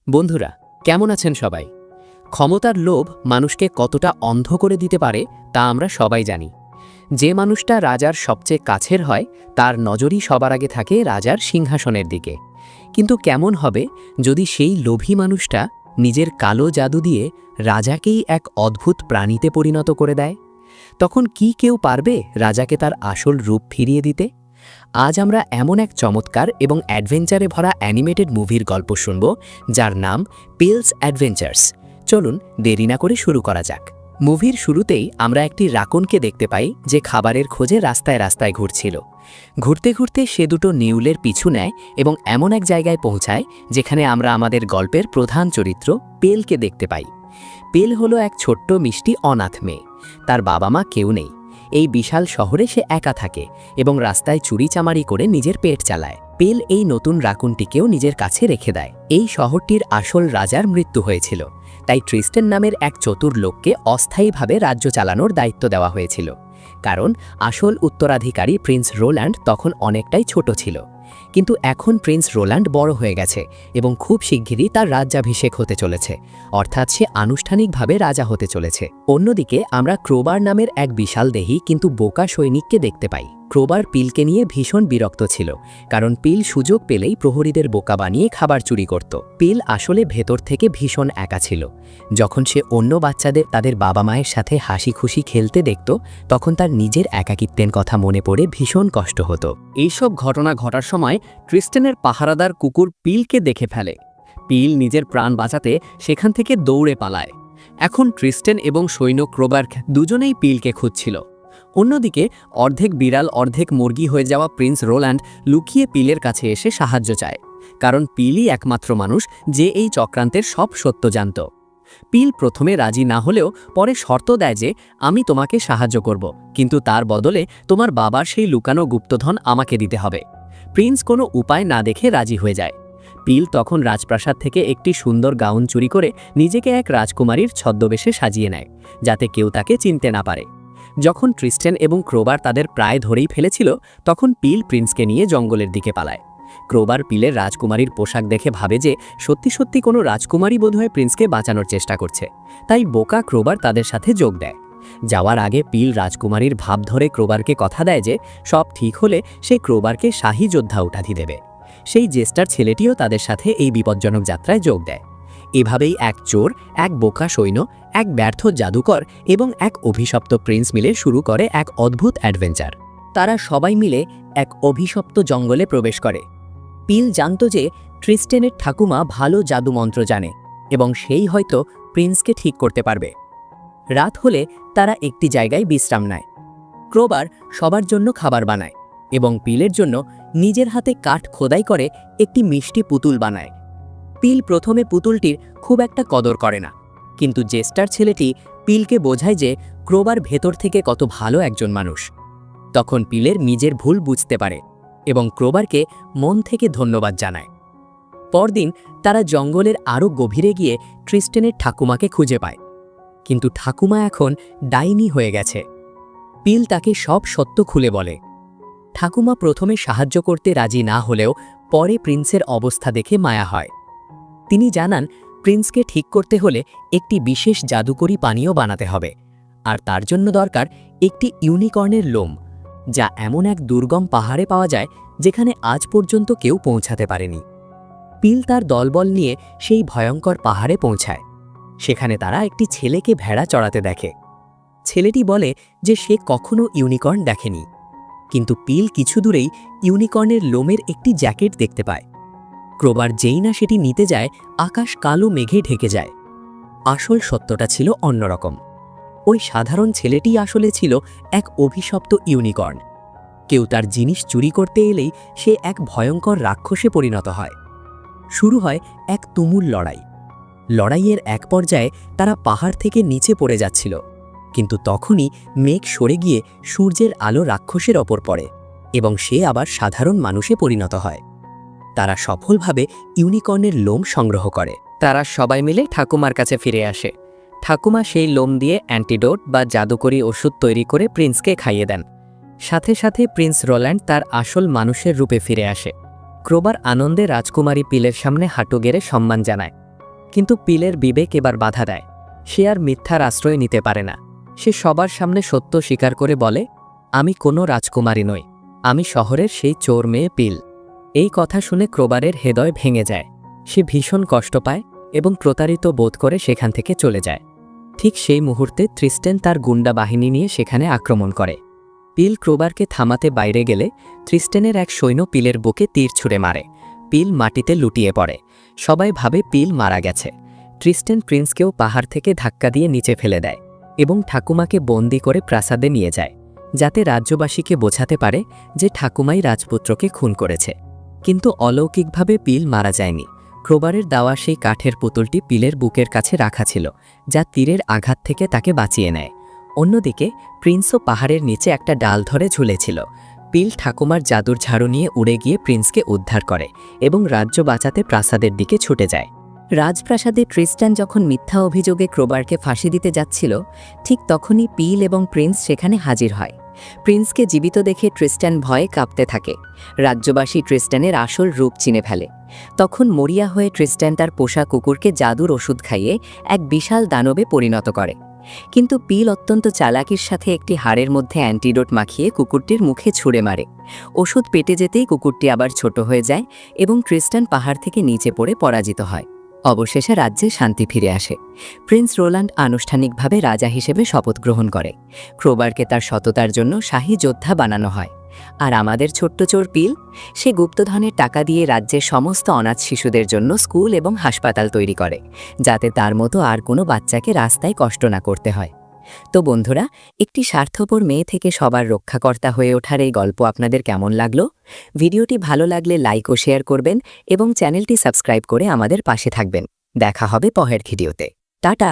বন্ধুরা, কেমন আছেন সবাই? ক্ষমতার লোভ মানুষকে কতটা অন্ধ করে দিতে পারে তা আমরা সবাই জানি। যে মানুষটা রাজার সবচেয়ে কাছের হয় তার নজরই সবার আগে থাকে রাজার সিংহাসনের দিকে। কিন্তু কেমন হবে যদি সেই লোভী মানুষটা নিজের কালো জাদু দিয়ে রাজাকেই এক অদ্ভুত প্রাণীতে পরিণত করে দেয়? তখন কি কেউ পারবে রাজাকে তার আসল রূপ ফিরিয়ে দিতে? আজ আমরা এমন এক চমৎকার এবং অ্যাডভেঞ্চারে ভরা অ্যানিমেটেড মুভির গল্প শুনব, যার নাম পেলস অ্যাডভেঞ্চার্স। চলুন দেরি না করে শুরু করা যাক। মুভির শুরুতেই আমরা একটি রাকুনকে দেখতে পাই যে খাবারের খোঁজে রাস্তায় রাস্তায় ঘুরছিল। ঘুরতে ঘুরতে সে দুটো নেউলের পিছু নেয় এবং এমন এক জায়গায় পৌঁছায় যেখানে আমরা আমাদের গল্পের প্রধান চরিত্র পেলকে দেখতে পাই। পেল হলো এক ছোট্ট মিষ্টি অনাথ মেয়ে। তার বাবা মা কেউ নেই। এই বিশাল শহরে সে একা থাকে এবং রাস্তায় চুরিচামারি করে নিজের পেট চালায়। পেল এই নতুন রাকুনটিকেও নিজের কাছে রেখে দেয়। এই শহরটির আসল রাজার মৃত্যু হয়েছিল, তাই ট্রিস্টেন নামের এক চতুর লোককে অস্থায়ীভাবে রাজ্য চালানোর দায়িত্ব দেওয়া হয়েছিল, কারণ আসল উত্তরাধিকারী প্রিন্স রোল্যান্ড তখন অনেকটাই ছোট ছিল। কিন্তু এখন প্রিন্স রোল্যান্ড বড় হয়ে গেছে এবং খুব শিগগিরই তার রাজ্যাভিষেক হতে চলেছে, অর্থাৎ সে আনুষ্ঠানিকভাবে রাজা হতে চলেছে। অন্যদিকে আমরা ক্রোবার নামের এক বিশালদেহী কিন্তু বোকা সৈনিককে দেখতে পাই। ক্রোবার পিলকে নিয়ে ভীষণ বিরক্ত ছিল, কারণ পিল সুযোগ পেলেই প্রহরীদের বোকা বানিয়ে খাবার চুরি করত। পিল আসলে ভেতর থেকে ভীষণ একা ছিল। যখন সে অন্য বাচ্চাদের তাদের বাবা মায়ের সাথে হাসি খুশি খেলতে দেখত, তখন তার নিজের একাকিত্বের কথা মনে পড়ে ভীষণ কষ্ট হতো। এইসব ঘটনা ঘটার সময় ট্রিস্টেনের পাহারাদার কুকুর পিলকে দেখে ফেলে। পিল নিজের প্রাণ বাঁচাতে সেখান থেকে দৌড়ে পালায়। এখন ট্রিস্টেন এবং সৈন্য ক্রোবার দুজনেই পিলকে খুঁজছিল। অন্যদিকে অর্ধেক বিড়াল অর্ধেক মুরগি হয়ে যাওয়া প্রিন্স রোল্যান্ড লুকিয়ে পিলের কাছে এসে সাহায্য চায়, কারণ পিলই একমাত্র মানুষ যে এই চক্রান্তের সব সত্য জানত। পিল প্রথমে রাজি না হলেও পরে শর্ত দেয় যে আমি তোমাকে সাহায্য করব, কিন্তু তার বদলে তোমার বাবার সেই লুকানো গুপ্তধন আমাকে দিতে হবে। প্রিন্স কোনো উপায় না দেখে রাজি হয়ে যায়। পিল তখন রাজপ্রাসাদ থেকে একটি সুন্দর গাউন চুরি করে নিজেকে এক রাজকুমারীর ছদ্মবেশে সাজিয়ে নেয়, যাতে কেউ তাকে চিনতে না পারে। যখন ট্রিস্টেন এবং ক্রোবার তাদের প্রায় ধরেই ফেলেছিল, তখন পিল প্রিন্সকে নিয়ে জঙ্গলের দিকে পালায়। ক্রোবার পিলের রাজকুমারীর পোশাক দেখে ভাবে যে সত্যি সত্যি কোনো রাজকুমারী বোধহয় প্রিন্সকে বাঁচানোর চেষ্টা করছে, তাই বোকা ক্রোবার তাদের সাথে যোগ দেয়। যাওয়ার আগে পিল রাজকুমারীর ভাব ধরে ক্রোবারকে কথা দেয় যে সব ঠিক হলে সে ক্রোবারকে শাহী যোদ্ধা উপাধি দেবে। সেই জেস্টার ছেলেটিও তাদের সাথে এই বিপজ্জনক যাত্রায় যোগ দেয়। এভাবেই এক চোর, এক বোকা সৈন্য, এক ব্যর্থ জাদুকর এবং এক অভিশপ্ত প্রিন্স মিলে শুরু করে এক অদ্ভুত অ্যাডভেঞ্চার। তারা সবাই মিলে এক অভিশপ্ত জঙ্গলে প্রবেশ করে। পিল জানত যে ট্রিস্টেনের ঠাকুমা ভালো জাদুমন্ত্র জানে এবং সেই হয়তো প্রিন্সকে ঠিক করতে পারবে। রাত হলে তারা একটি জায়গায় বিশ্রাম নেয়। ক্রোবার সবার জন্য খাবার বানায় এবং পিলের জন্য নিজের হাতে কাঠ খোদাই করে একটি মিষ্টি পুতুল বানায়। পিল প্রথমে পুতুলটির খুব একটা কদর করে না, কিন্তু জেস্টার ছেলেটি পিলকে বোঝায় যে ক্রোবার ভেতর থেকে কত ভালো একজন মানুষ। তখন পিলের নিজের ভুল বুঝতে পারে এবং ক্রোবারকে মন থেকে ধন্যবাদ জানায়। পরদিন তারা জঙ্গলের আরও গভীরে গিয়ে ট্রিস্টেনের ঠাকুমাকে খুঁজে পায়, কিন্তু ঠাকুমা এখন ডাইনি হয়ে গেছে। পিল তাকে সব সত্য খুলে বলে। ঠাকুমা প্রথমে সাহায্য করতে রাজি না হলেও পরে প্রিন্সের অবস্থা দেখে মায়া হয়। তিনি জানান প্রিন্সকে ঠিক করতে হলে একটি বিশেষ জাদুকরী পানীয় বানাতে হবে, আর তার জন্য দরকার একটি ইউনিকর্নের লোম, যা এমন এক দুর্গম পাহাড়ে পাওয়া যায় যেখানে আজ পর্যন্ত কেউ পৌঁছাতে পারেনি। পিল তার দলবল নিয়ে সেই ভয়ঙ্কর পাহাড়ে পৌঁছায়। সেখানে তারা একটি ছেলেকে ভেড়া চড়াতে দেখে। ছেলেটি বলে যে সে কখনো ইউনিকর্ন দেখেনি, কিন্তু পিল কিছু দূরেই ইউনিকর্নের লোমের একটি জ্যাকেট দেখতে পায়। ক্রোবার যেই না সেটি নিতে যায়, আকাশ কালো মেঘে ঢেকে যায়। আসল সত্যটা ছিল অন্যরকম। ওই সাধারণ ছেলেটি আসলে ছিল এক অভিশপ্ত ইউনিকর্ন। কেউ তার জিনিস চুরি করতে এলেই সে এক ভয়ঙ্কর রাক্ষসে পরিণত হয়। শুরু হয় এক তুমুল লড়াই। লড়াইয়ের এক পর্যায়ে তারা পাহাড় থেকে নিচে পড়ে যাচ্ছিল, কিন্তু তখনই মেঘ সরে গিয়ে সূর্যের আলো রাক্ষসের ওপর পড়ে এবং সে আবার সাধারণ মানুষে পরিণত হয়। তারা সফলভাবে ইউনিকর্নের লোম সংগ্রহ করে। তারা সবাই মিলে ঠাকুমার কাছে ফিরে আসে। ঠাকুমা সেই লোম দিয়ে অ্যান্টিডোট বা জাদুকরী ওষুধ তৈরি করে প্রিন্সকে খাইয়ে দেন। সাথে সাথে প্রিন্স রোল্যান্ড তার আসল মানুষের রূপে ফিরে আসে। ক্রোবার আনন্দে রাজকুমারী পিলের সামনে হাঁটু গেড়ে সম্মান জানায়। কিন্তু পিলের বিবেক এবার বাধা দেয়। সে আর মিথ্যার আশ্রয় নিতে পারে না। সে সবার সামনে সত্য স্বীকার করে বলে, আমি কোনো রাজকুমারী নই, আমি শহরের সেই চোর মেয়ে পিল। এই কথা শুনে ক্রোবারের হৃদয় ভেঙে যায়। সে ভীষণ কষ্ট পায় এবং প্রতারিত বোধ করে সেখান থেকে চলে যায়। ঠিক সেই মুহূর্তে ট্রিস্টেন তার গুন্ডা বাহিনী নিয়ে সেখানে আক্রমণ করে। পিল ক্রোবারকে থামাতে বাইরে গেলে ট্রিস্টেনের এক সৈন্য পিলের বুকে তীর ছুঁড়ে মারে। পিল মাটিতে লুটিয়ে পড়ে। সবাই ভাবে পিল মারা গেছে। ট্রিস্টেন প্রিন্সকেও পাহাড় থেকে ধাক্কা দিয়ে নিচে ফেলে দেয় এবং ঠাকুমাকে বন্দি করে প্রাসাদে নিয়ে যায়, যাতে রাজ্যবাসীকে বোঝাতে পারে যে ঠাকুমাই রাজপুত্রকে খুন করেছে। কিন্তু অলৌকিকভাবে পিল মারা যায়নি। ক্রোবারের দেওয়া সেই কাঠের পুতুলটি পিলের বুকের কাছে রাখা ছিল, যা তীরের আঘাত থেকে তাকে বাঁচিয়ে নেয়। অন্যদিকে প্রিন্সও পাহাড়ের নিচে একটা ডাল ধরে ঝুলেছিল। পিল ঠাকুমার জাদুর ঝাড়ু নিয়ে উড়ে গিয়ে প্রিন্সকে উদ্ধার করে এবং রাজ্য বাঁচাতে প্রাসাদের দিকে ছুটে যায়। রাজপ্রাসাদে ট্রিস্টান যখন মিথ্যা অভিযোগে ক্রোবারকে ফাঁসি দিতে যাচ্ছিল, ঠিক তখনই পিল এবং প্রিন্স সেখানে হাজির হয়। প্রিন্সকে জীবিত দেখে ট্রিস্টান ভয়ে কাঁপতে থাকে। রাজ্যবাসী ট্রিস্টানের আসল রূপ চিনে ফেলে। তখন মরিয়া হয়ে ট্রিস্টান তার পোষা কুকুরকে জাদুর ওষুধ খাইয়ে এক বিশাল দানবে পরিণত করে। কিন্তু পিল অত্যন্ত চালাকির সাথে একটি হাড়ের মধ্যে অ্যান্টিডোট মাখিয়ে কুকুরটির মুখে ছুঁড়ে মারে। ওষুধ পেটে যেতেই কুকুরটি আবার ছোট হয়ে যায় এবং ট্রিস্টান পাহাড় থেকে নিচে পড়ে পরাজিত হয়। অবশেষে রাজ্যে শান্তি ফিরে আসে। প্রিন্স রোল্যান্ড আনুষ্ঠানিকভাবে রাজা হিসেবে শপথ গ্রহণ করে। ক্রোবারকে তার সততার জন্য শাহী যোদ্ধা বানানো হয়। আর আমাদের ছোট্ট চোর পিল, সে গুপ্তধনের টাকা দিয়ে রাজ্যের সমস্ত অনাথ শিশুদের জন্য স্কুল এবং হাসপাতাল তৈরি করে, যাতে তার মতো আর কোনো বাচ্চাকে রাস্তায় কষ্ট না করতে হয়। তো বন্ধুরা, একটি স্বার্থপর মেয়ে থেকে সবার রক্ষাকর্তা হয়ে ওঠার এই গল্প আপনাদের কেমন লাগলো? ভিডিওটি ভালো লাগলে লাইক ও শেয়ার করবেন এবং চ্যানেলটি সাবস্ক্রাইব করে আমাদের পাশে থাকবেন। দেখা হবে পরের ভিডিওতে। টাটা।